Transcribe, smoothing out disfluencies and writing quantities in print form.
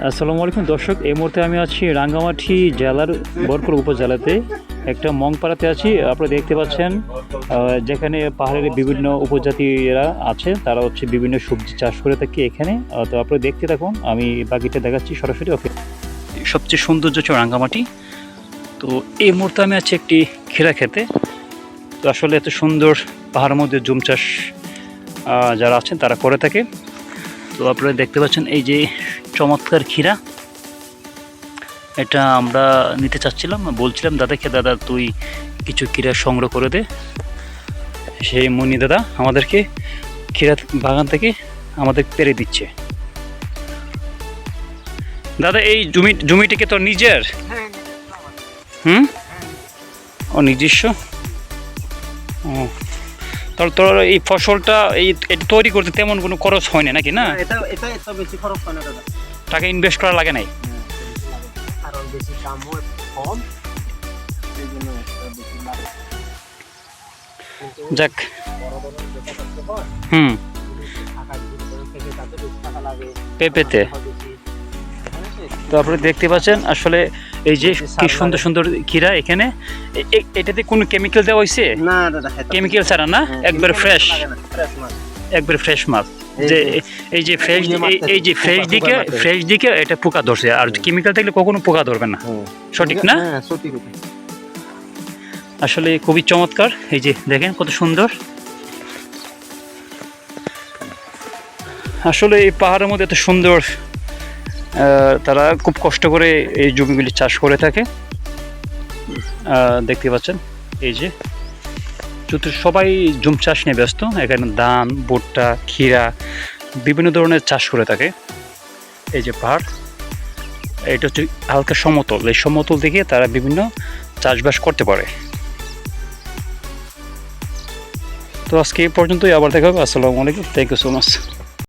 আসসালামু আলাইকুম দর্শক, এই মুহূর্তে আমি আছি রাঙ্গামাটি জেলার বরকল উপজেলাতে একটা মংপাড়াতে আছি। আপনারা দেখতে পাচ্ছেন যেখানে পাহাড়ের বিভিন্ন উপজাতিরা আছে, তারা হচ্ছে বিভিন্ন সবজি চাষ করে থাকে এখানে। তো আপনারা দেখতে থাকুন, আমি বাকিটা দেখাচ্ছি সরাসরি। ওকে, সবচেয়ে সৌন্দর্য হচ্ছে রাঙ্গামাটি। তো এই মুহূর্তে আমি আছি একটি ক্ষীরা খেতে। তো আসলে এত সুন্দর পাহাড়ের মধ্যে জুম চাষ যারা আছেন তারা করে থাকে। তো আপনারা দেখতে পাচ্ছেন এই যে চমৎকার ক্ষীরা, এটা আমরা নিতে চাচ্ছিলাম, বলছিলাম দাদাকে, দাদা তুই কিছু ক্ষীরা সংগ্রহ করে দে। সেই মুন্নি দাদা আমাদেরকে ক্ষীরা বাগান থেকে আমাদের পেরে দিচ্ছে। দাদা এই জমিটিকে তোর নিজের? ও নিজস্ব। ও, তাহলে তোর এই ফসলটা এটা তৈরি করতে তেমন কোনো খরচ হয় না নাকি? না, এটা এত বেশি খরচ হয় না দাদা। টাকা ইনভেস্ট করা লাগে নাই? কারণ বেশি দামও কম, সেই জন্য বেশি লাগে। যাক, বড় বড় যেটা করতে হয়, টাকা থেকে তাতে বেশি টাকা লাগে পেঁপেতে। তো আপনারা দেখতে পাচ্ছেন আসলে এই যে কি সুন্দর সুন্দর ক্ষীরা এখানে। এটাতে কোনো কেমিক্যাল দেওয়া হয়েছে? না দাদা, কেমিক্যাল ছাড়া না, একবার ফ্রেশ, একবার ফ্রেশ মাছ। যে এই যে ফ্রেশ দিকে এটা পোকা ধরছে, আর কেমিক্যাল থাকলে কখনো পোকা ধরবে না। সঠিক না? সঠিক। আসলে খুবই চমৎকার। এই যে দেখেন কত সুন্দর। আসলে এই পাহাড়ের মধ্যে এত সুন্দর, তারা খুব কষ্ট করে এই জমিগুলি চাষ করে থাকে। দেখতে পাচ্ছেন এই যে সবাই জুম চাষ নিয়ে ব্যস্ত। এখানে ধান, ভুট্টা, ক্ষীরা বিভিন্ন ধরনের চাষ করে থাকে। এই যে পাহাড়, এটা হচ্ছে হালকা সমতল, এই সমতল থেকে তারা বিভিন্ন চাষবাস করতে পারে। তো আজকে এই পর্যন্তই, আবার দেখা হবে। আসসালামু আলাইকুম, থ্যাংক ইউ সো মাচ।